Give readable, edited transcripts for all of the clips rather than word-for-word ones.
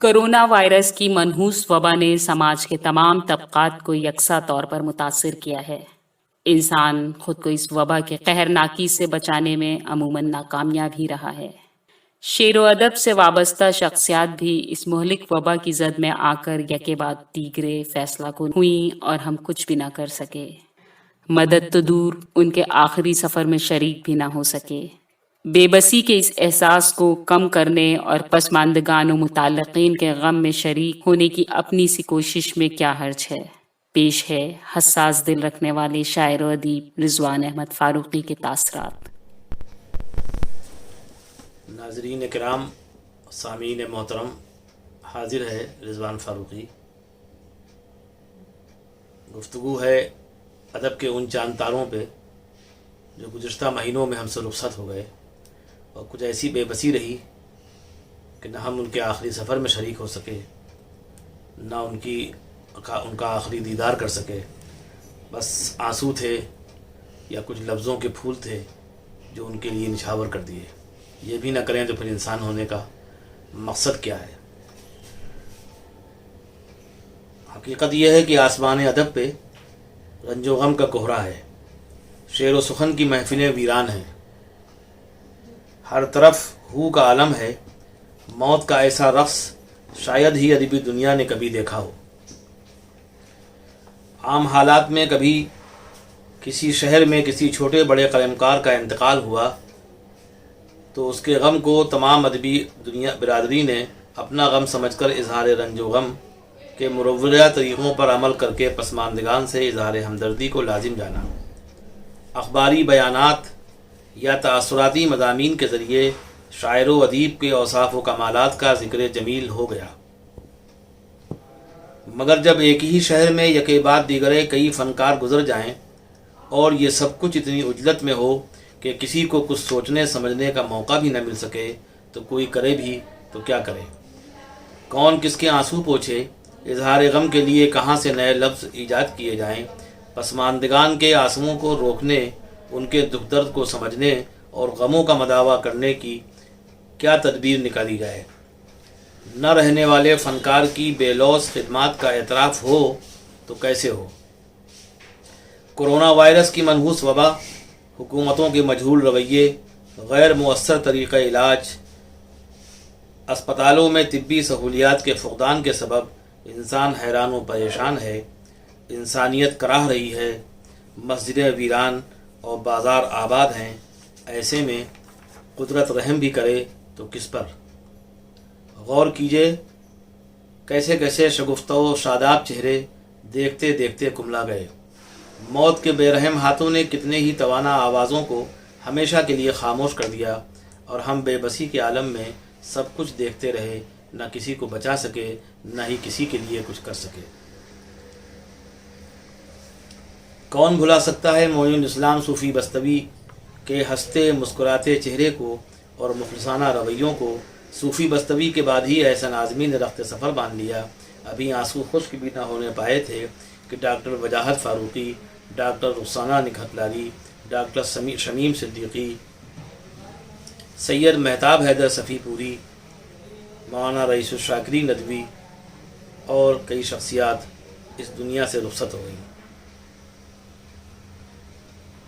Corona virus کی منحوس وبا نے سماج کے تمام طبقات کو یکساں طور پر متاثر کیا ہے۔ انسان خود کو اس وبا کے قہرناکی سے بچانے میں عموماً ناکامیاب ہی رہا ہے۔ شعر و ادب سے وابستہ شخصیات بھی اس مہلک وبا کی زد میں آ کر یکے بعد دیگرے فیصلہ کن ہوئیں اور ہم کچھ بھی نہ کر سکے۔ مدد تو دور، ان کے آخری سفر میں شریک بھی نہ ہو سکے۔ بے بسی کے اس احساس کو کم کرنے اور پسماندگان و متعلقین کے غم میں شریک ہونے کی اپنی سی کوشش میں کیا حرج ہے۔ پیش ہے حساس دل رکھنے والے شاعر و ادیب رضوان احمد فاروقی کے تاثرات۔ ناظرین کرام، سامعین محترم، حاضر ہے رضوان فاروقی۔ گفتگو ہے ادب کے ان چاند تاروں پہ جو گزشتہ مہینوں میں ہم سے رخصت ہو گئے، اور کچھ ایسی بے بسی رہی کہ نہ ہم ان کے آخری سفر میں شریک ہو سکے، نہ ان کا آخری دیدار کر سکے۔ بس آنسو تھے یا کچھ لفظوں کے پھول تھے جو ان کے لیے نچھاور کر دیے۔ یہ بھی نہ کریں تو پھر انسان ہونے کا مقصد کیا ہے؟ حقیقت یہ ہے کہ آسمان ادب پہ رنج و غم کا کوہرا ہے، شعر و سخن کی محفلیں ویران ہیں، ہر طرف ہو کا عالم ہے، موت کا ایسا رقص شاید ہی ادبی دنیا نے کبھی دیکھا ہو۔ عام حالات میں کبھی کسی شہر میں کسی چھوٹے بڑے قلمکار کا انتقال ہوا تو اس کے غم کو تمام ادبی برادری نے اپنا غم سمجھ کر اظہار رنج و غم کے مروّرہ طریقوں پر عمل کر کے پسماندگان سے اظہار ہمدردی کو لازم جانا۔ اخباری بیانات یا تاثراتی مضامین کے ذریعے شاعر و ادیب کے اوصاف و کمالات کا ذکر جمیل ہو گیا، مگر جب ایک ہی شہر میں یکے بعد دیگرے کئی فنکار گزر جائیں اور یہ سب کچھ اتنی عجلت میں ہو کہ کسی کو کچھ سوچنے سمجھنے کا موقع بھی نہ مل سکے تو کوئی کرے بھی تو کیا کرے؟ کون کس کے آنسو پوچھے؟ اظہار غم کے لیے کہاں سے نئے لفظ ایجاد کیے جائیں؟ پسماندگان کے آنسوؤں کو روکنے، ان کے دکھ درد کو سمجھنے اور غموں کا مداوع کرنے کی کیا تدبیر نکالی جائے؟ نہ رہنے والے فنکار کی بے لوث خدمات کا اعتراف ہو تو کیسے ہو؟ کورونا وائرس کی منحوس وبا، حکومتوں کے مجہول رویے، غیر مؤثر طریقہ علاج، اسپتالوں میں طبی سہولیات کے فقدان کے سبب انسان حیران و پریشان ہے، انسانیت کراہ رہی ہے، مسجدیں ویران اور بازار آباد ہیں۔ ایسے میں قدرت رحم بھی کرے تو کس پر؟ غور کیجئے کیسے کیسے شگفتہ و شاداب چہرے دیکھتے دیکھتے کملا گئے۔ موت کے بے رحم ہاتھوں نے کتنے ہی توانا آوازوں کو ہمیشہ کے لیے خاموش کر دیا، اور ہم بے بسی کے عالم میں سب کچھ دیکھتے رہے، نہ کسی کو بچا سکے، نہ ہی کسی کے لیے کچھ کر سکے۔ کون بھلا سکتا ہے معین الاسلام صوفی بستوی کے ہنستے مسکراتے چہرے کو اور مخلصانہ رویوں کو؟ صوفی بستوی کے بعد ہی احسن اعظمی نے رخت سفر باندھ لیا۔ ابھی آنسو خشک بھی نہ ہونے پائے تھے کہ doctor Wajahat Farooqui, doctor Rukhsana Nikhat Lali, doctor Shamim Siddiqui, Syed Mehtab Haider Safipuri, Maulana رئیس الشاکری ندوی اور کئی شخصیات اس دنیا سے رخصت ہو گئیں۔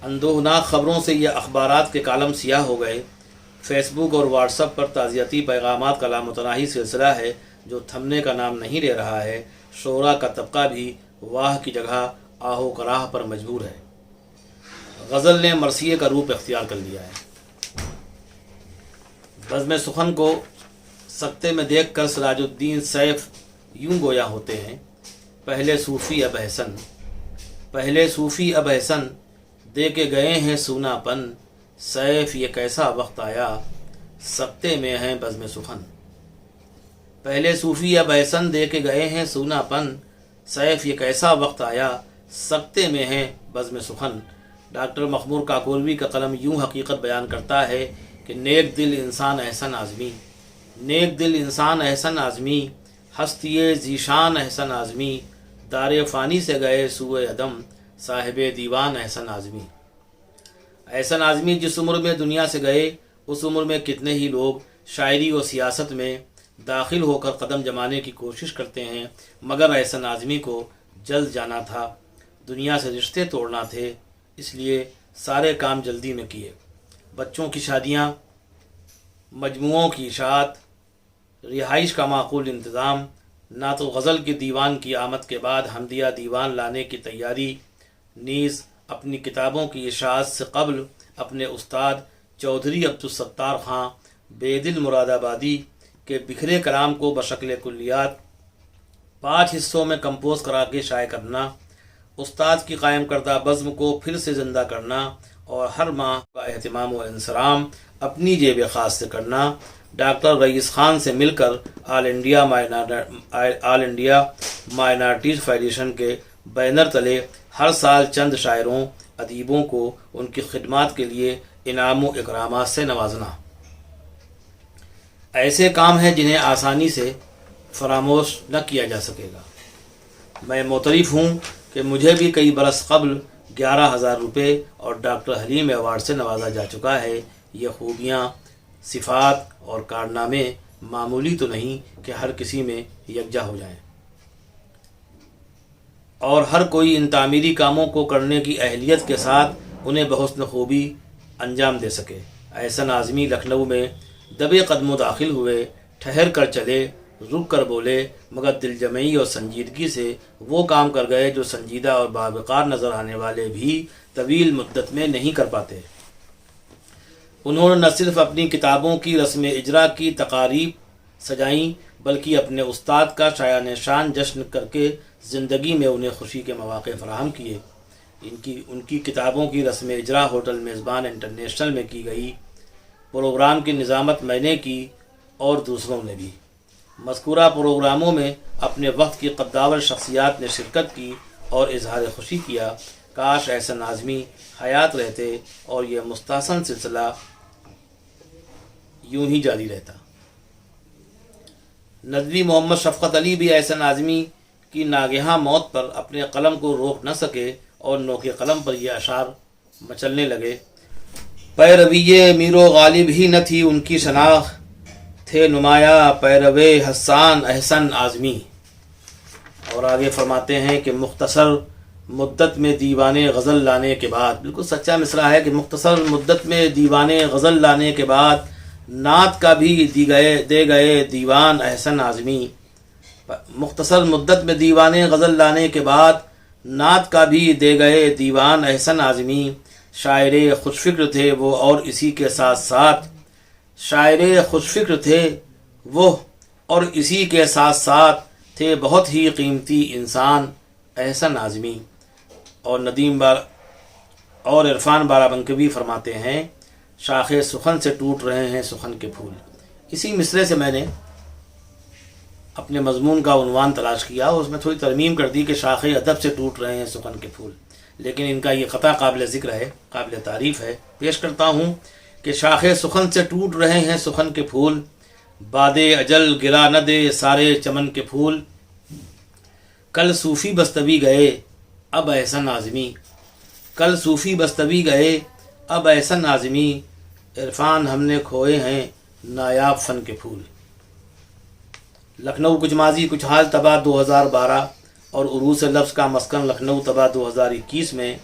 اندوہناک خبروں سے یہ اخبارات کے کالم سیاہ ہو گئے۔ فیس بک اور واٹس ایپ پر تعزیتی پیغامات کا لامتناہی سلسلہ ہے جو تھمنے کا نام نہیں لے رہا ہے۔ شعراء کا طبقہ بھی واہ کی جگہ آہ و کراہ پر مجبور ہے۔ غزل نے مرثیے کا روپ اختیار کر لیا ہے۔ بزم سخن کو سکتے میں دیکھ کر سراج الدین سیف یوں گویا ہوتے ہیں: پہلے صوفی اب احسن دے کے گئے ہیں سونا پن، سیف یہ کیسا وقت آیا سکتے میں ہیں بزم سخن۔ پہلے صوفی اب احسن دے کے گئے ہیں سونا پن، سیف یہ کیسا وقت آیا سکتے میں ہیں بزم سخن۔ ڈاکٹر مخمور کاکولوی کا قلم یوں حقیقت بیان کرتا ہے کہ نیک دل انسان احسن آزمی، ہستیے ذیشان احسن آزمی، دار فانی سے گئے سوئے عدم، صاحب دیوان احسن آزمی۔ احسن آزمی جس عمر میں دنیا سے گئے، اس عمر میں کتنے ہی لوگ شاعری و سیاست میں داخل ہو کر قدم جمانے کی کوشش کرتے ہیں، مگر احسن اعظمی کو جلد جانا تھا، دنیا سے رشتے توڑنا تھے، اس لیے سارے کام جلدی میں کیے۔ بچوں کی شادیاں، مجموعوں کی اشاعت، رہائش کا معقول انتظام، نعت و غزل کے دیوان کی آمد کے بعد حمدیہ دیوان لانے کی تیاری، نیز اپنی کتابوں کی اشاعت سے قبل اپنے استاد چودھری عبدالستار خان بے دل مراد آبادی کے بکھرے کلام کو بشکل کلیات 5 حصوں میں کمپوز کرا کے شائع کرنا، استاد کی قائم کردہ بزم کو پھر سے زندہ کرنا اور ہر ماہ کا اہتمام و انصرام اپنی جیب خاص سے کرنا، ڈاکٹر رئیس خان سے مل کر آل انڈیا مائنارٹیز فیڈریشن کے بینر تلے ہر سال چند شاعروں ادیبوں کو ان کی خدمات کے لیے انعام و اکرامات سے نوازنا، ایسے کام ہیں جنہیں آسانی سے فراموش نہ کیا جا سکے گا۔ میں معترف ہوں کہ مجھے بھی کئی برس قبل 11,000 روپے اور ڈاکٹر حلیم ایوارڈ سے نوازا جا چکا ہے۔ یہ خوبیاں، صفات اور کارنامے معمولی تو نہیں کہ ہر کسی میں یکجا ہو جائیں اور ہر کوئی ان تعمیری کاموں کو کرنے کی اہلیت کے ساتھ انہیں بحسن خوبی انجام دے سکے۔ احسن اعظمی لکھنؤ میں دبے قدموں داخل ہوئے، ٹھہر کر چلے، رک کر بولے، مگر دل جمعی اور سنجیدگی سے وہ کام کر گئے جو سنجیدہ اور باوقار نظر آنے والے بھی طویل مدت میں نہیں کر پاتے۔ انہوں نے نہ صرف اپنی کتابوں کی رسم اجرا کی تقاریب سجائیں بلکہ اپنے استاد کا شایان شان جشن کر کے زندگی میں انہیں خوشی کے مواقع فراہم کیے۔ ان کی کتابوں کی رسم اجرا ہوٹل میزبان انٹرنیشنل میں کی گئی، پروگرام کی نظامت میں نے کی اور دوسروں نے بھی۔ مذکورہ پروگراموں میں اپنے وقت کی قداور شخصیات نے شرکت کی اور اظہار خوشی کیا۔ کاش احسن اعظمی حیات رہتے اور یہ مستحسن سلسلہ یوں ہی جاری رہتا۔ ندوی محمد شفقت علی بھی احسن اعظمی کی ناگہاں موت پر اپنے قلم کو روک نہ سکے اور نوکے قلم پر یہ اشعار مچلنے لگے: پیروی میر و غالب ہی نہ تھی ان کی شناخت، تھے نمایاں پیرو حسان احسن اعظمی۔ اور آگے فرماتے ہیں کہ مختصر مدت میں دیوان غزل لانے کے بعد، بالکل سچا مصرع ہے کہ مختصر مدت میں دیوان غزل لانے کے بعد نعت کا بھی دے گئے دیوان احسن اعظمی۔ مختصر مدت میں دیوان غزل لانے کے بعد نعت کا بھی دے گئے دیوان احسن اعظمی۔ شاعر خوش فکر تھے وہ اور اسی کے ساتھ ساتھ، شاعر خوش فکر تھے وہ اور اسی کے ساتھ ساتھ تھے بہت ہی قیمتی انسان احسن اعظمی۔ اور ندیم اور عرفان بارابنکوی فرماتے ہیں: شاخ سخن سے ٹوٹ رہے ہیں سخن کے پھول۔ اسی مصرے سے میں نے اپنے مضمون کا عنوان تلاش کیا اور اس میں تھوڑی ترمیم کر دی کہ شاخ ادب سے ٹوٹ رہے ہیں سخن کے پھول، لیکن ان کا یہ قطع قابل ذکر ہے، قابل تعریف ہے۔ پیش کرتا ہوں کہ شاخ سخن سے ٹوٹ رہے ہیں سخن کے پھول، باد اجل گرا نہ دے سارے چمن کے پھول، کل صوفی بستوی گئے اب احسن اعظمی، کل صوفی بستوی گئے اب احسن اعظمی، عرفان ہم نے کھوئے ہیں نایاب فن کے پھول۔ لکھنؤ کچھ ماضی کچھ حال طبع 2012 اور عروس لفظ کا مسکن لکھنؤ طبع 2021 میں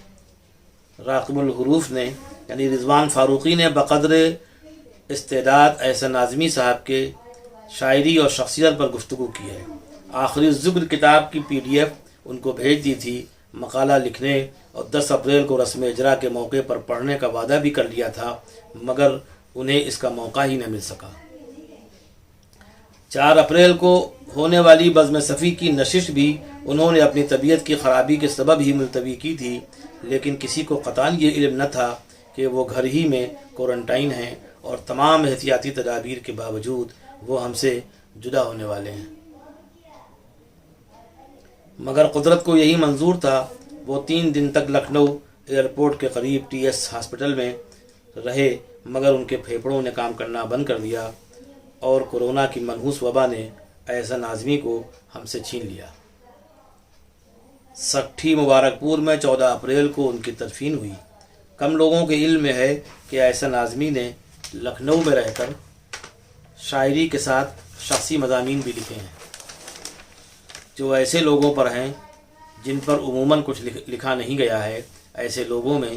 راقب الحروف نے یعنی رضوان فاروقی نے بقدر استعداد احسن اعظمی صاحب کے شاعری اور شخصیت پر گفتگو کی ہے۔ آخری ذکر کتاب کی PDF ان کو بھیج دی تھی، مقالہ لکھنے اور 10 اپریل کو رسم اجرا کے موقع پر پڑھنے کا وعدہ بھی کر لیا تھا، مگر انہیں اس کا موقع ہی نہ مل سکا۔ 4 اپریل کو ہونے والی بزم صفی کی نشست بھی انہوں نے اپنی طبیعت کی خرابی کے سبب ہی ملتوی کی تھی، لیکن کسی کو قطعاً یہ علم نہ تھا کہ وہ گھر ہی میں کوارنٹائن ہیں اور تمام احتیاطی تدابیر کے باوجود وہ ہم سے جدا ہونے والے ہیں۔ مگر قدرت کو یہی منظور تھا۔ وہ 3 دن تک لکھنؤ ایئرپورٹ کے قریب TS ہاسپٹل میں رہے، مگر ان کے پھیپھڑوں نے کام کرنا بند کر دیا اور کورونا کی منحوس وبا نے احسن اعظمی کو ہم سے چھین لیا۔ سکٹھی مبارکپور میں 14 اپریل کو ان کی تدفین ہوئی۔ کم لوگوں کے علم میں ہے کہ احسن اعظمی نے لکھنؤ میں رہ کر شاعری کے ساتھ شخصی مضامین بھی لکھے ہیں جو ایسے لوگوں پر ہیں جن پر عموماً کچھ لکھا نہیں گیا ہے۔ ایسے لوگوں میں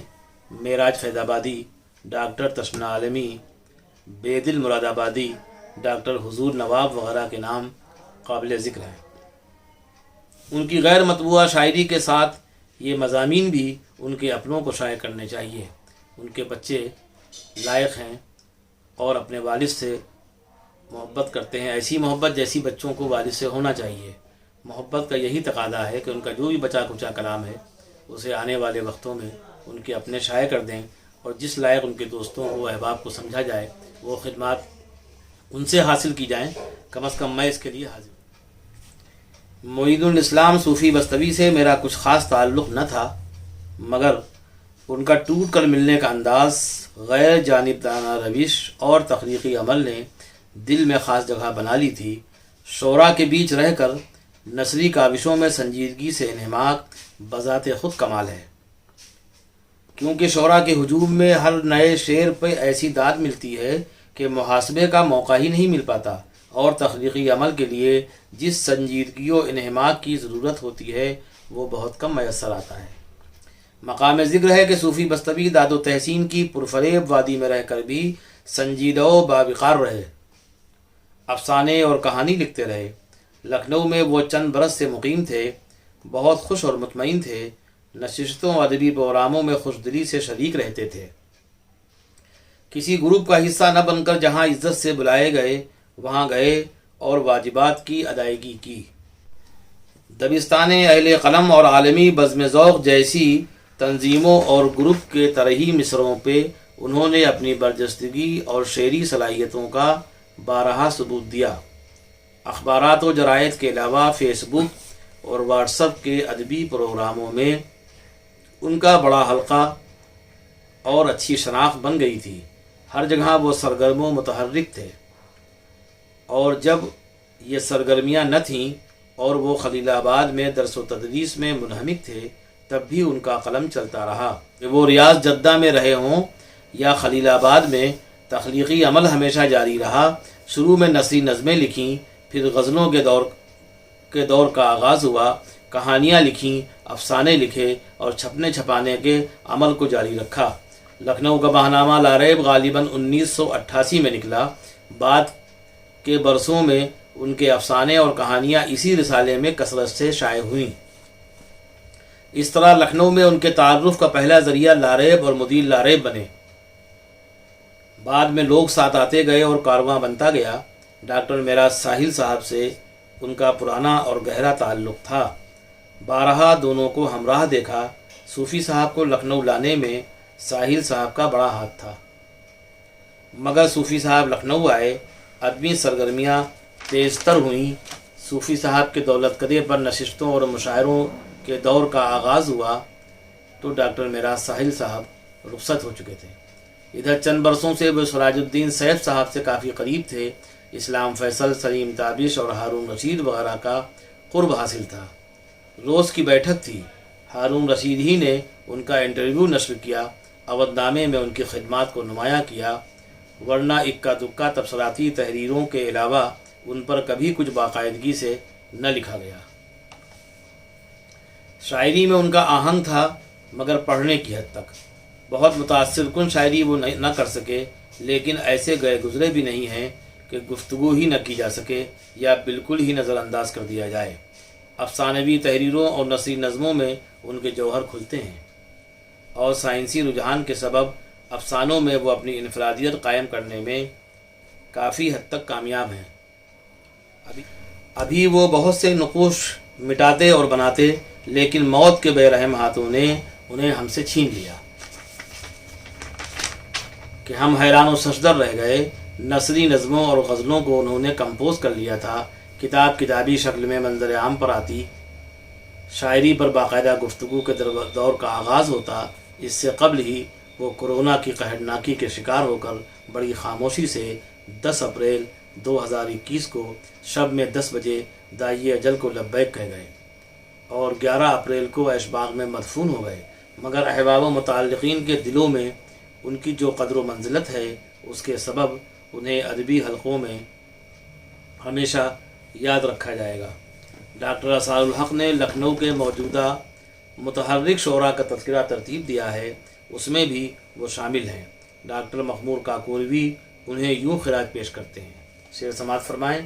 معراج فیض آبادی، ڈاکٹر تسمنا عالمی، بیدل مراد آبادی، ڈاکٹر حضور نواب وغیرہ کے نام قابل ذکر ہیں۔ ان کی غیر مطبوعہ شاعری کے ساتھ یہ مضامین بھی ان کے اپنوں کو شائع کرنے چاہیے۔ ان کے بچے لائق ہیں اور اپنے والد سے محبت کرتے ہیں، ایسی محبت جیسی بچوں کو والد سے ہونا چاہیے۔ محبت کا یہی تقاضا ہے کہ ان کا جو بھی بچا کچا کلام ہے اسے آنے والے وقتوں میں ان کے اپنے شائع کر دیں، اور جس لائق ان کے دوستوں و احباب کو سمجھا جائے وہ خدمات ان سے حاصل کی جائیں۔ کم از کم میں اس کے لیے حاضر ہوں۔ معید الاسلام صوفی بستوی سے میرا کچھ خاص تعلق نہ تھا، مگر ان کا ٹوٹ کر ملنے کا انداز، غیر جانبدارانہ روش اور تخلیقی عمل نے دل میں خاص جگہ بنا لی تھی۔ شعراء کے بیچ رہ کر نثری کاوشوں میں سنجیدگی سے انہماک بذات خود کمال ہے، کیونکہ شعراء کے ہجوم میں ہر نئے شعر پہ ایسی داد ملتی ہے کہ محاسبے کا موقع ہی نہیں مل پاتا، اور تخلیقی عمل کے لیے جس سنجیدگی و انہماک کی ضرورت ہوتی ہے وہ بہت کم میسر آتا ہے۔ مقام ذکر ہے کہ صوفی بستوی داد و تحسین کی پرفریب وادی میں رہ کر بھی سنجیدہ و باوقار رہے، افسانے اور کہانی لکھتے رہے۔ لکھنؤ میں وہ چند برس سے مقیم تھے، بہت خوش اور مطمئن تھے، نشستوں و ادبی پروگراموں میں خوش دلی سے شریک رہتے تھے۔ کسی گروپ کا حصہ نہ بن کر جہاں عزت سے بلائے گئے وہاں گئے اور واجبات کی ادائیگی کی۔ دبستان اہل قلم اور عالمی بزم ذوق جیسی تنظیموں اور گروپ کے طرحی مصروں پہ انہوں نے اپنی برجستگی اور شعری صلاحیتوں کا بارہا ثبوت دیا۔ اخبارات و جرائد کے علاوہ فیس بک اور واٹس ایپ کے ادبی پروگراموں میں ان کا بڑا حلقہ اور اچھی شناخت بن گئی تھی۔ ہر جگہ وہ سرگرم و متحرک تھے، اور جب یہ سرگرمیاں نہ تھیں اور وہ خلیل آباد میں درس و تدریس میں منہمک تھے تب بھی ان کا قلم چلتا رہا۔ وہ ریاض جدہ میں رہے ہوں یا خلیل آباد میں، تخلیقی عمل ہمیشہ جاری رہا۔ شروع میں نثری نظمیں لکھیں، پھر غزلوں کے دور کا آغاز ہوا، کہانیاں لکھیں، افسانے لکھے اور چھپنے چھپانے کے عمل کو جاری رکھا۔ لکھنؤ کا ماہنامہ لاریب غالباً 1988 میں نکلا۔ بعد کے برسوں میں ان کے افسانے اور کہانیاں اسی رسالے میں کثرت سے شائع ہوئیں۔ اس طرح لکھنؤ میں ان کے تعارف کا پہلا ذریعہ لاریب اور مدیر لاریب بنے۔ بعد میں لوگ ساتھ آتے گئے اور کارواں بنتا گیا۔ ڈاکٹر معراج ساحل صاحب سے ان کا پرانا اور گہرا تعلق تھا، بارہا دونوں کو ہمراہ دیکھا۔ صوفی صاحب کو لکھنؤ لانے میں ساحل صاحب کا بڑا ہاتھ تھا، مگر صوفی صاحب لکھنؤ آئے، ادبی سرگرمیاں تیز تر ہوئیں۔ صوفی صاحب کے دولت کدے پر نشستوں اور مشاعروں کے دور کا آغاز ہوا تو ڈاکٹر معراج ساحل صاحب رخصت ہو چکے تھے۔ ادھر چند برسوں سے وہ سراج الدین سیف صاحب سے کافی قریب تھے۔ اسلام فیصل، سلیم تابش اور ہارون رشید وغیرہ کا قرب حاصل تھا۔ روز کی بیٹھک تھی۔ ہارون رشید ہی نے ان کا انٹرویو نشر کیا، اودھ نامے میں ان کی خدمات کو نمایاں کیا، ورنہ اکا دکا تبصراتی تحریروں کے علاوہ ان پر کبھی کچھ باقاعدگی سے نہ لکھا گیا۔ شاعری میں ان کا آہنگ تھا، مگر پڑھنے کی حد تک۔ بہت متاثر کن شاعری وہ نہ کر سکے، لیکن ایسے گئے گزرے بھی نہیں ہیں کہ گفتگو ہی نہ کی جا سکے یا بالکل ہی نظر انداز کر دیا جائے۔ افسانوی تحریروں اور نثری نظموں میں ان کے جوہر کھلتے ہیں، اور سائنسی رجحان کے سبب افسانوں میں وہ اپنی انفرادیت قائم کرنے میں کافی حد تک کامیاب ہیں۔ ابھی وہ بہت سے نقوش مٹاتے اور بناتے، لیکن موت کے بے رحم ہاتھوں نے انہیں ہم سے چھین لیا کہ ہم حیران و سجدر رہ گئے۔ نثری نظموں اور غزلوں کو انہوں نے کمپوز کر لیا تھا، کتابی شکل میں منظر عام پر آتی، شاعری پر باقاعدہ گفتگو کے دور کا آغاز ہوتا۔ اس سے قبل ہی وہ کورونا کی قہرناکی کے شکار ہو کر بڑی خاموشی سے 10 اپریل 2021 کو شب میں 10 بجے داعی اجل کو لبیک کہہ گئے، اور 11 اپریل کو ایشباغ میں مدفون ہو گئے۔ مگر احباب و متعلقین کے دلوں میں ان کی جو قدر و منزلت ہے، اس کے سبب انہیں ادبی حلقوں میں ہمیشہ یاد رکھا جائے گا۔ ڈاکٹر اسرار الحق نے لکھنؤ کے موجودہ متحرک شعراء کا تذکرہ ترتیب دیا ہے، اس میں بھی وہ شامل ہیں۔ ڈاکٹر مخمور کاکوروی انہیں یوں خراج پیش کرتے ہیں، شعر سماعت فرمائیں۔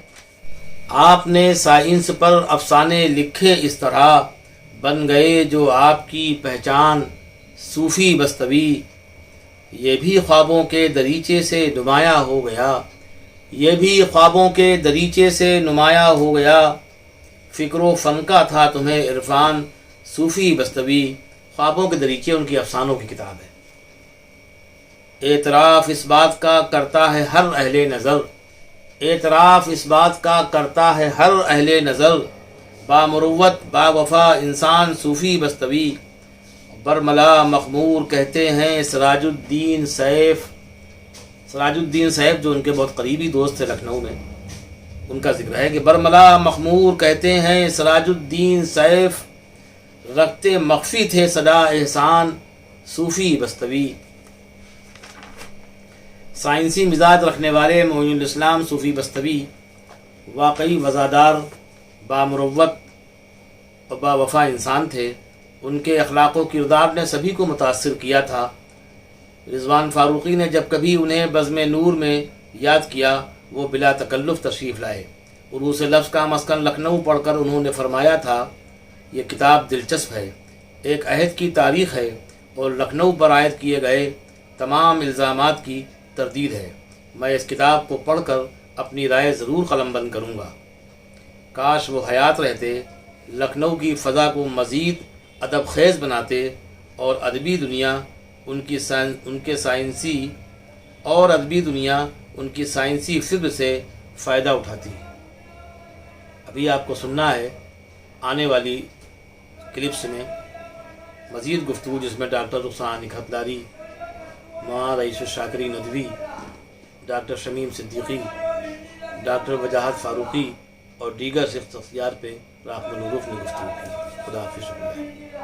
آپ نے سائنس پر افسانے لکھے اس طرح، بن گئے جو آپ کی پہچان صوفی بستوی۔ یہ بھی خوابوں کے دریچے سے نمایاں ہو گیا، یہ بھی خوابوں کے دریچے سے نمایاں ہو گیا۔ فکر و فن کا تھا تمہیں عرفان صوفی بستوی۔ خوابوں کے دریچے ان کی افسانوں کی کتاب ہے۔ اعتراف اس بات کا کرتا ہے ہر اہل نظر، اعتراف اس بات کا کرتا ہے ہر اہل نظر، با مروت با وفا انسان صوفی بستوی۔ برملا مخمور کہتے ہیں سراج الدین سیف، سراج الدین سیف جو ان کے بہت قریبی دوست تھے لکھنؤ میں، ان کا ذکر ہے کہ برملا مخمور کہتے ہیں سراج الدین سیف، رکھتے مخفی تھے صدا احسان صوفی بستوی۔ سائنسی مزاج رکھنے والے معین الاسلام صوفی بستوی واقعی وفادار، بامروت اور با وفا انسان تھے۔ ان کے اخلاق و کردار نے سبھی کو متاثر کیا تھا۔ رضوان فاروقی نے جب کبھی انہیں بزم نور میں یاد کیا، وہ بلا تکلف تشریف لائے۔ عروس لفظ کا مسکن لکھنؤ پڑھ کر انہوں نے فرمایا تھا، یہ کتاب دلچسپ ہے، ایک عہد کی تاریخ ہے اور لکھنؤ پر عائد کیے گئے تمام الزامات کی تردید ہے۔ میں اس کتاب کو پڑھ کر اپنی رائے ضرور قلم بند کروں گا۔ کاش وہ حیات رہتے، لکھنؤ کی فضا کو مزید ادب خیز بناتے اور ادبی دنیا ان کی سائنسی فکر سے فائدہ اٹھاتی۔ ابھی آپ کو سننا ہے آنے والی کلپس میں مزید گفتگو، جس میں ڈاکٹر رخسان خطلاری، مولانا رئیس الشاکری ندوی، ڈاکٹر شمیم صدیقی، ڈاکٹر وجاہت فاروقی اور دیگر شخصیات پہ راکمل العروف نے گفتگو کی۔ خدا حافظ، شکریہ۔